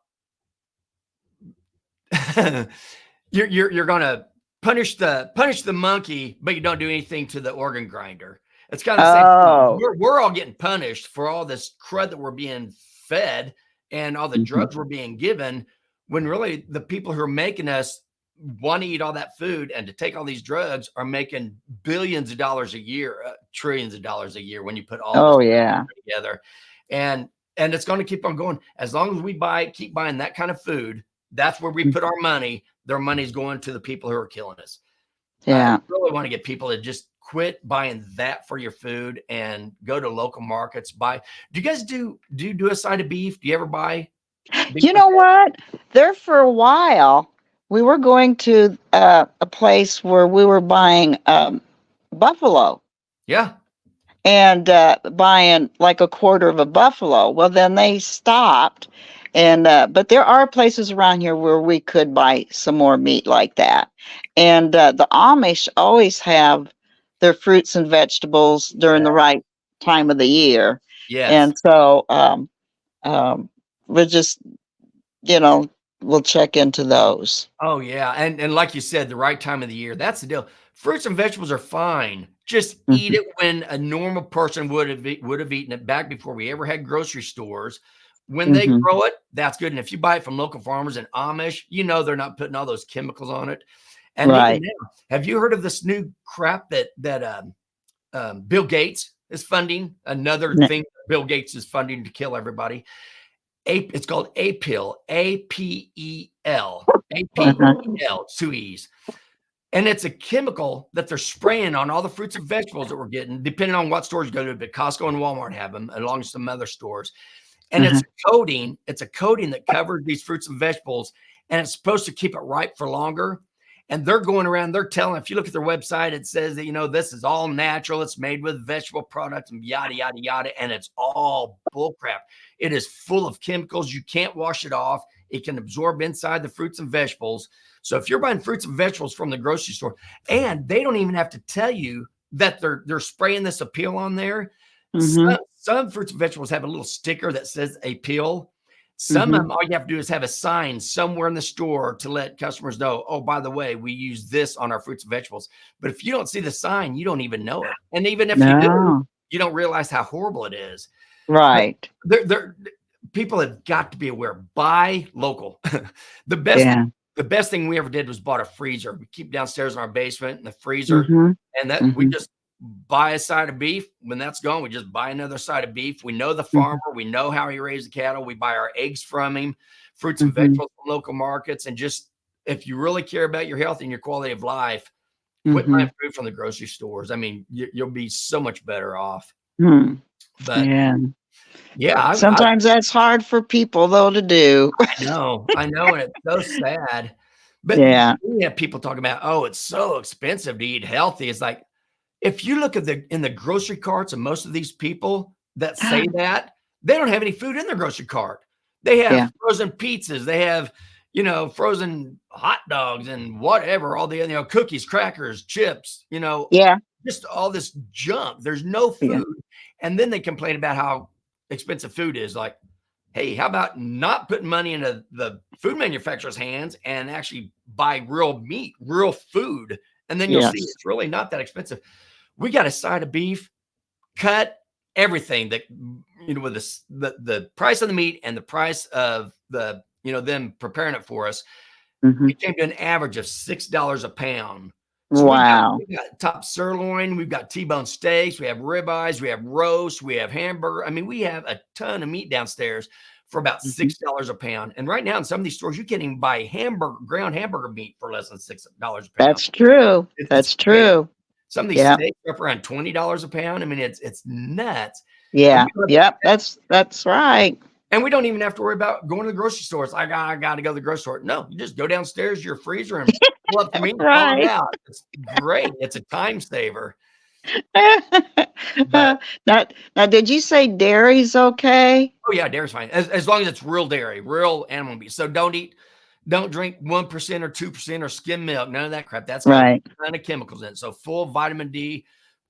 you're gonna punish the monkey, but you don't do anything to the organ grinder. It's kind of the same thing. Oh. We're all getting punished for all this crud that we're being fed and all the Mhm. drugs we're being given, when really the people who are making us want to eat all that food and to take all these drugs are making billions of dollars a year, trillions of dollars a year when you put all this Oh yeah. together. And it's going to keep on going as long as we keep buying that kind of food. That's where we put our money. Their money's going to the people who are killing us. I Yeah. really want to get people to just quit buying that for your food and go to local markets. Do you guys do you do a side of beef? Do you ever buy beef You like know that? what? There for a while, we were going to a place where we were buying buffalo Yeah. and buying like a quarter of a buffalo. Well, then they stopped, and but there are places around here where we could buy some more meat like that. And the Amish always have their fruits and vegetables during the right time of the year, Yes. and so we're just you know, we'll check into those. Oh yeah, and like you said, the right time of the year. That's the deal. Fruits and vegetables are fine. Just eat Mhm. it when a normal person would have eaten it back before we ever had grocery stores. When they Mhm. grow it, that's good. And if you buy it from local farmers and Amish, they're not putting all those chemicals on it. And even Right. now, have you heard of this new crap that Bill Gates is funding? Another N thing Bill Gates is funding to kill everybody. It's called APEL, APEL, Uh-huh. APEL, two E's. And it's a chemical that they're spraying on all the fruits and vegetables that we're getting, depending on what stores you go to. But Costco and Walmart have them, along with some other stores. And Uh-huh. it's a coating that covers these fruits and vegetables, and it's supposed to keep it ripe for longer. and they're going around, they're telling, if you look at their website, it says that, this is all natural. It's made with vegetable products and yada, yada, yada. And it's all bullcrap. It is full of chemicals. You can't wash it off. It can absorb inside the fruits and vegetables. So if you're buying fruits and vegetables from the grocery store, and they don't even have to tell you that they're spraying this appeal on there. Some fruits and vegetables have a little sticker that says appeal. Some of them, all you have to do is have a sign somewhere in the store to let customers know, oh, by the way, we use this on our fruits and vegetables. But if you don't see the sign, you don't even know it. And even if you do, you don't realize how horrible it is. Right. People have got to be aware. Buy local. The best thing we ever did was bought a freezer. We keep downstairs in our basement in the freezer. And that we just buy a side of beef. When that's gone, we just buy another side of beef. We know the farmer. We know how he raised the cattle. We buy our eggs from him, fruits and vegetables from local markets. And just, if you really care about your health and your quality of life, quit buying food from the grocery stores. I mean, you'll be so much better off. But sometimes that's hard for people though to do. I know, and it's so sad. But we have people talking about, oh, it's so expensive to eat healthy. It's like, if you look at in the grocery carts of most of these people that say that, they don't have any food in their grocery cart. They have frozen pizzas. They have, frozen hot dogs and whatever, all the, cookies, crackers, chips, just all this junk. There's no food. And then they complain about how expensive food is. Like, hey, how about not putting money into the food manufacturer's hands and actually buy real meat, real food? And then you'll see it's really not that expensive. We got a side of beef, cut, everything that, with the price of the meat and the price of the, them preparing it for us, it came to an average of $6 a pound. So we got top sirloin, we've got T-bone steaks, we have ribeyes, we have roast, we have hamburger. I mean, we have a ton of meat downstairs for about $6 a pound. And right now in some of these stores, you can't even buy ground hamburger meat for less than $6 a pound. That's true. That's true. Some of these steaks are up around $20 a pound. I mean, it's nuts. Yeah. Yep. That's right. And we don't even have to worry about going to the grocery store. It's like, I got to go to the grocery store. No, you just go downstairs to your freezer and pull up the meat and pull it out. It's great. It's a time saver. Now, did you say dairy's okay? Oh yeah, dairy's fine. As long as it's real dairy, real animal meat. So don't drink 1% or 2% or skim milk. None of that crap. That's got a ton of chemicals in it. So full vitamin D,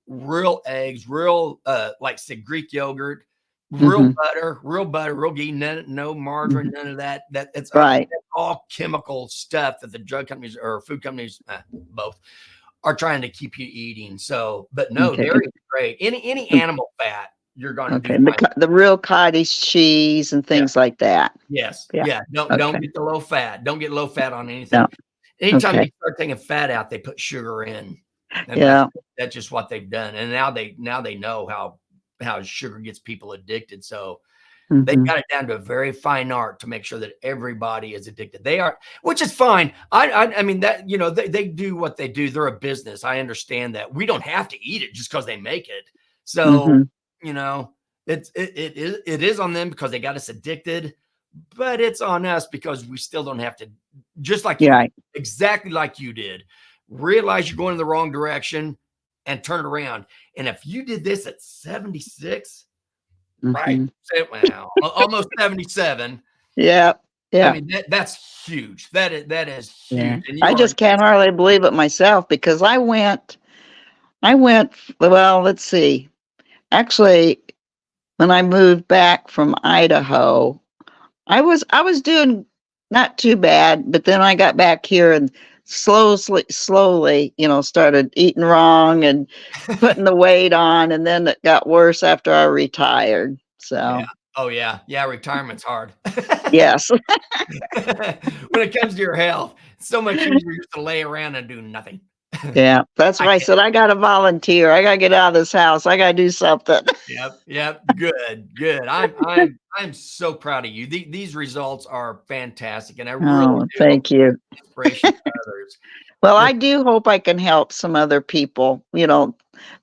real eggs, real like say Greek yogurt, real butter, real ghee, no margarine, none of that. It's all chemical stuff that the drug companies or food companies, both, are trying to keep you eating. So, but no, dairy is great. Any animal fat, you're going to do the real cottage cheese and things like that. Yes. Yeah. Don't get the low fat. Don't get low fat on anything. No. Anytime they start taking fat out, they put sugar in. And that's just what they've done. And now they know how sugar gets people addicted. So they got it down to a very fine art to make sure that everybody is addicted. They are, which is fine. I mean that, they do what they do. They're a business. I understand that. We don't have to eat it just because they make it. So, it is on them because they got us addicted, but it's on us because we still don't have to, just like exactly like you did, realize you're going in the wrong direction and turn it around. And if you did this at 76, right? Wow, almost 77. Yeah. I mean, that's huge. That is huge. Yeah. I just can't hardly believe it myself because I went, well, let's see. Actually, when I moved back from Idaho, I was doing not too bad, but then I got back here and slowly, started eating wrong and putting the weight on, and then it got worse after I retired. So, retirement's hard. Yes. When it comes to your health, it's so much easier just to lay around and do nothing. Yeah, that's why I said I got to volunteer. I got to get out of this house. I got to do something. Yep. Good. I'm so proud of you. These results are fantastic, and I really thank you. Inspiration for others. Well, I do hope I can help some other people. Where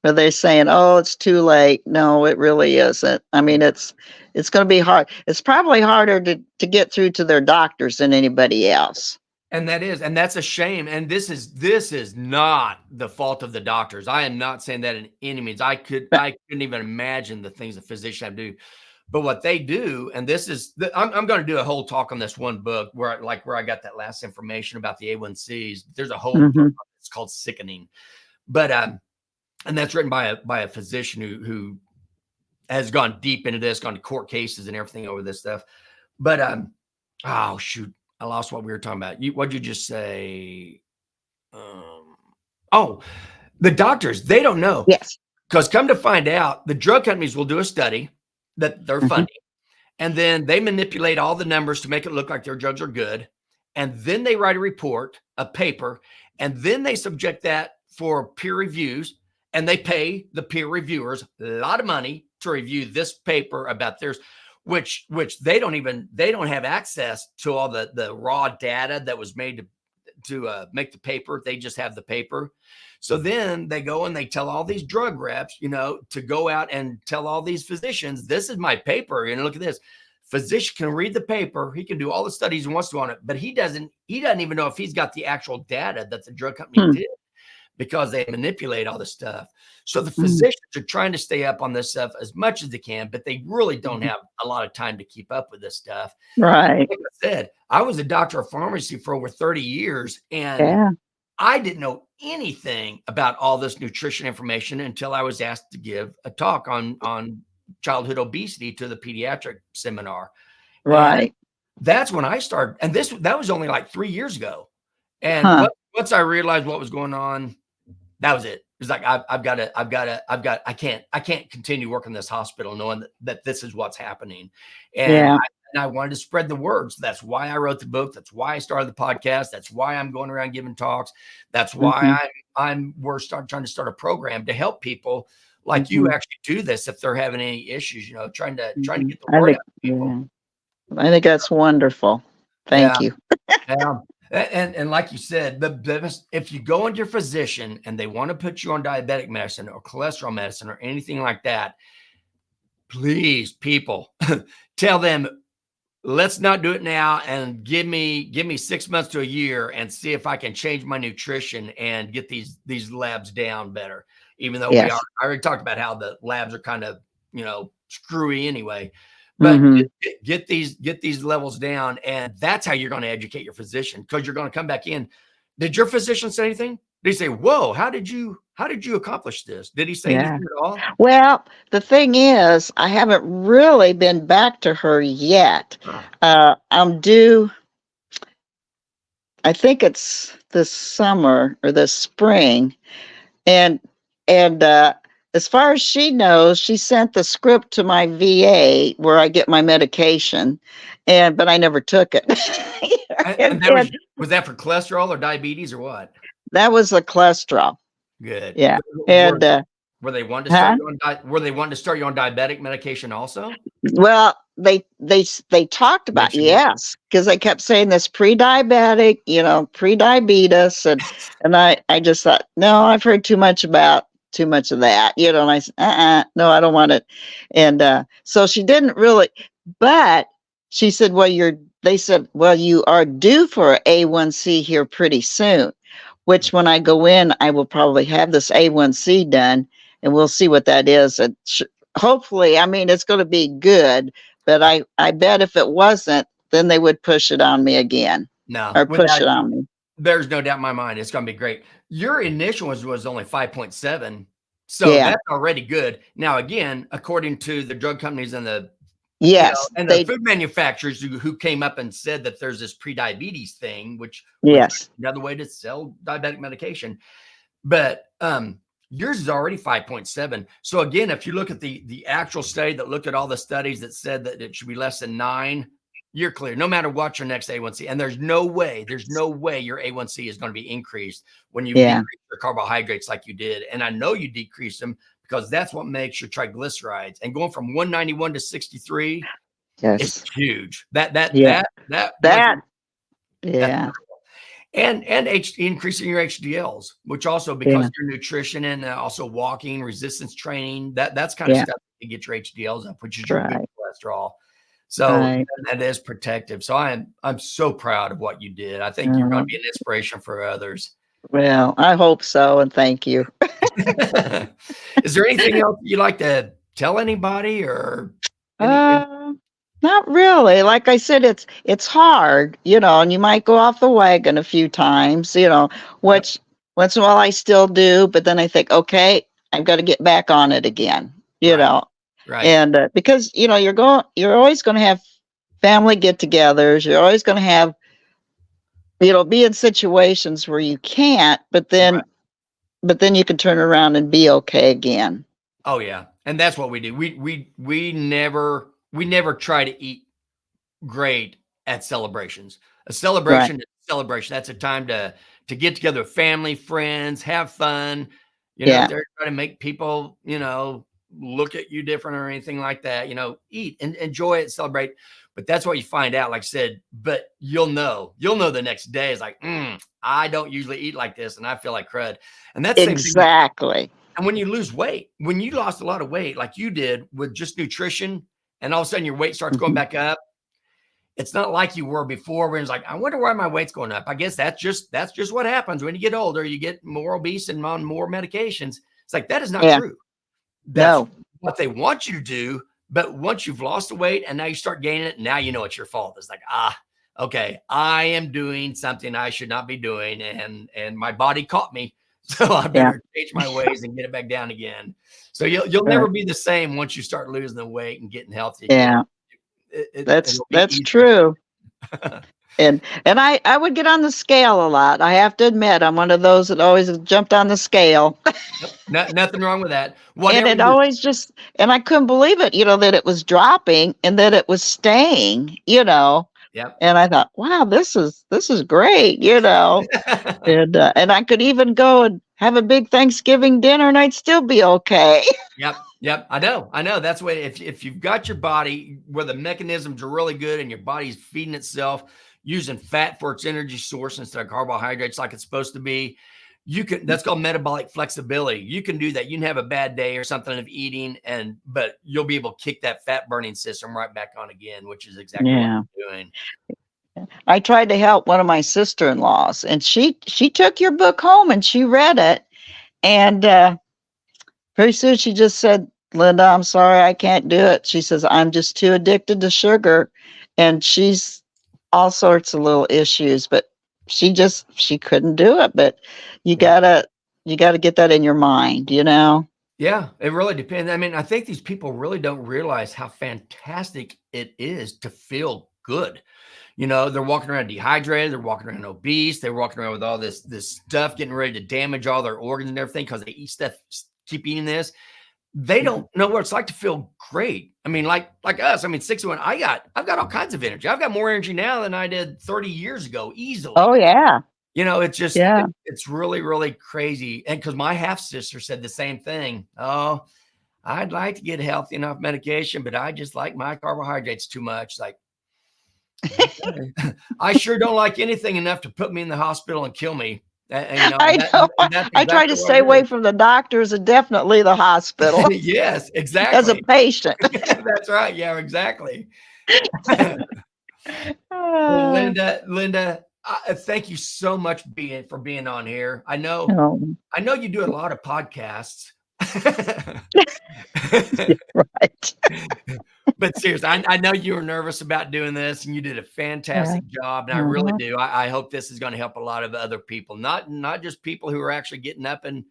they're saying, "Oh, it's too late." No, it really isn't. I mean, it's going to be hard. It's probably harder to get through to their doctors than anybody else. And that's a shame. And this is not the fault of the doctors. I am not saying that in any means. I couldn't even imagine the things a physician have to do. But what they do, and this is, I'm going to do a whole talk on this one book where I got that last information about the A1Cs. There's a whole book. It's called Sickening, but and that's written by a physician who has gone deep into this, gone to court cases and everything over this stuff. But oh shoot, I lost what we were talking about. What'd you just say? Oh, the doctors, they don't know. Yes. Because come to find out, the drug companies will do a study that they're funding, and then they manipulate all the numbers to make it look like their drugs are good. And then they write a report, a paper, and then they subject that for peer reviews, and they pay the peer reviewers a lot of money to review this paper about theirs, which they don't have access to all the raw data that was made to make the paper. They just have the paper. So then they go and they tell all these drug reps, to go out and tell all these physicians, this is my paper. Look at this. Physician can read the paper. He can do all the studies he wants to on it, but he doesn't even know if he's got the actual data that the drug company did, because they manipulate all this stuff. So the physicians are trying to stay up on this stuff as much as they can, but they really don't have a lot of time to keep up with this stuff. Right. Like I said, I was a doctor of pharmacy for over 30 years, and I didn't know anything about all this nutrition information until I was asked to give a talk on childhood obesity to the pediatric seminar. Right. And that's when I started. And that was only like 3 years ago. And once I realized what was going on, that was it. It's like, I can't continue working in this hospital knowing that this is what's happening. And I wanted to spread the word. So that's why I wrote the book. That's why I started the podcast. That's why I'm going around giving talks. That's why we're trying to start a program to help people like you actually do this if they're having any issues, trying to get the word out to people. I think that's wonderful. Thank you. Yeah. And like you said, if you go into your physician and they want to put you on diabetic medicine or cholesterol medicine or anything like that, please, people, tell them, let's not do it now, and give me 6 months to a year and see if I can change my nutrition and get these labs down better. Even though I already talked about how the labs are kind of, screwy anyway. But get these levels down, and that's how you're going to educate your physician, because you're going to come back in. Did your physician say anything? Did he say, "Whoa, how did you accomplish this?" Did he say anything at all? Well, the thing is, I haven't really been back to her yet. I'm due. I think it's this summer or this spring, and as far as she knows, she sent the script to my VA where I get my medication, but I never took it. Was that for cholesterol or diabetes or what? That was the cholesterol. Good. Yeah. Were they wanting to start you on diabetic medication also? Well, they talked about because they kept saying this pre-diabetic, pre-diabetes, and I just thought, no, I've heard too much of that, and I said, no, I don't want it. And so she didn't really, but she said, they said, well, you are due for A1C here pretty soon, which when I go in, I will probably have this A1C done, and we'll see what that is. And hopefully, it's going to be good, but I bet if it wasn't, then they would push it on me again. There's no doubt in my mind it's going to be great. Your initial was only 5.7, so that's already good. Now, again, according to the drug companies and the the food manufacturers who came up and said that there's this pre-diabetes thing, which was another way to sell diabetic medication, but yours is already 5.7. So again, if you look at the actual study that looked at all the studies that said that it should be less than 9, you're clear, no matter what your next A1C. And there's no way your A1C is going to be increased when you decrease your carbohydrates like you did. And I know you decrease them because that's what makes your triglycerides. And going from 191 to 63 is huge. And increasing your HDLs, which also because of your nutrition and also walking, resistance training, that's kind of stuff to get your HDLs up, which is your good cholesterol. So Right. that is protective. So I'm so proud of what you did. I think you're going Uh, to be an inspiration for others. well, I hope so, and thank you. Is there anything else you'd like to tell anybody or any? Uh, Not really. Like I said, it's hard, and you might go off the wagon a few times, Yep. which once in a while I still do, but then I think, okay, I've got to get back on it again, Right. Right. and because you're always going to have family get-togethers. You're always going to have, be in situations where you can't, Right. but then you can turn around and be okay again. Oh yeah. And that's what we do. We never try to eat great at celebrations. A Right. celebration is a celebration. That's a time to get together with family, friends, have fun. Yeah. They're trying to make people, look at you different or anything like that. Eat and enjoy it, celebrate. But that's what you find out, like I said, but you'll know the next day. It's like, I don't usually eat like this and I feel like crud. And that's the same thing. Exactly. And when you lose weight, when you lost a lot of weight, like you did with just nutrition, and all of a sudden your weight starts going Mhm. back up, it's not like you were before when it's like, I wonder why my weight's going up. I guess that's just what happens when you get older. You get more obese and on more medications. It's like that is not Yeah. true. That's No. what they want you to do. But once you've lost the weight and now you start gaining it, now you know it's your fault. It's like, okay, I am doing something I should not be doing, and my body caught me. So I Yeah. better change my ways and get it back down again. So you'll Right. never be the same once you start losing the weight and getting healthy again. Yeah. That's It'll be that's easier. true. And I would get on the scale a lot. I have to admit, I'm one of those that always jumped on the scale. Yep. Nothing wrong with that. And Whatever it you're always just, and I couldn't believe it, that it was dropping and that it was staying. Yep. And I thought, wow, this is great. And I could even go and have a big Thanksgiving dinner and I'd still be okay. Yep. I know. That's what if you've got your body where the mechanisms are really good and your body's feeding itself using fat for its energy source instead of carbohydrates like it's supposed to be, that's called metabolic flexibility. You can do that. You can have a bad day or something of eating, but you'll be able to kick that fat burning system right back on again, which is exactly what Yeah. you're doing. I tried to help one of my sister-in-laws and she took your book home and she read it. And very soon she just said, Linda, I'm sorry I can't do it. She says, I'm just too addicted to sugar. And she's all sorts of little issues, but she couldn't do it. But you Yeah. gotta you gotta get that in your mind. Yeah, it really depends. I mean, I think these people really don't realize how fantastic it is to feel good. They're walking around dehydrated, they're walking around obese, they're walking around with all this stuff, getting ready to damage all their organs and everything because they eat stuff, keep eating this. They don't know what it's like to feel great. I mean, like us. I mean, 61. I've got all kinds of energy. I've got more energy now than I did 30 years ago, easily. Oh yeah. It's just Yeah. it's really, really crazy. And because my half sister said the same thing. Oh, I'd like to get healthy enough medication, but I just like my carbohydrates too much. Like, I sure don't like anything enough to put me in the hospital and kill me. I know. And that's I try to exactly what stay it away is. from the doctors and definitely the hospital Yes, as a exactly. patient. That's right. Yeah, exactly. Well, Uh, Linda, thank you so much for being on here. I know oh, you do a lot of podcasts. right. But seriously, I know you were nervous about doing this, and you did a Yeah. fantastic job, and I really Mhm. do. I hope this is going to help a lot of other people, not just people who are actually getting up in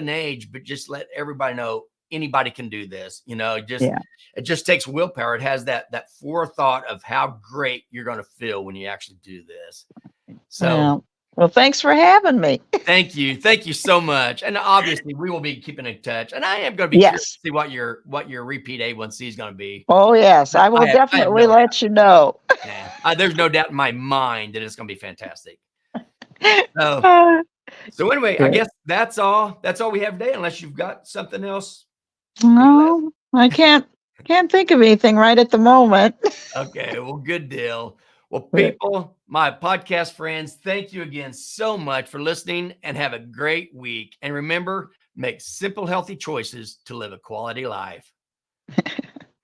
age, but just let everybody know anybody can do this. Yeah. It just takes willpower. It has that forethought of how great you're going to feel when you actually do this. So Well, thanks for having me. thank you so much, and obviously we will be keeping in touch. And I am going to be curious Yes. to see what your repeat A1C is going to be. Oh, yes. I will I have definitely no let you know. Yeah, there's no doubt in my mind that it's going to be fantastic. So, Uh, so anyway, I Good. guess that's all. That's all we have today. Unless you've got something else. Any last? No, I can't think of anything right at the moment. Okay, well, good deal. Well, But people, my podcast friends, thank you again so much for listening, and have a great week. And remember, make simple, healthy choices to live a quality life.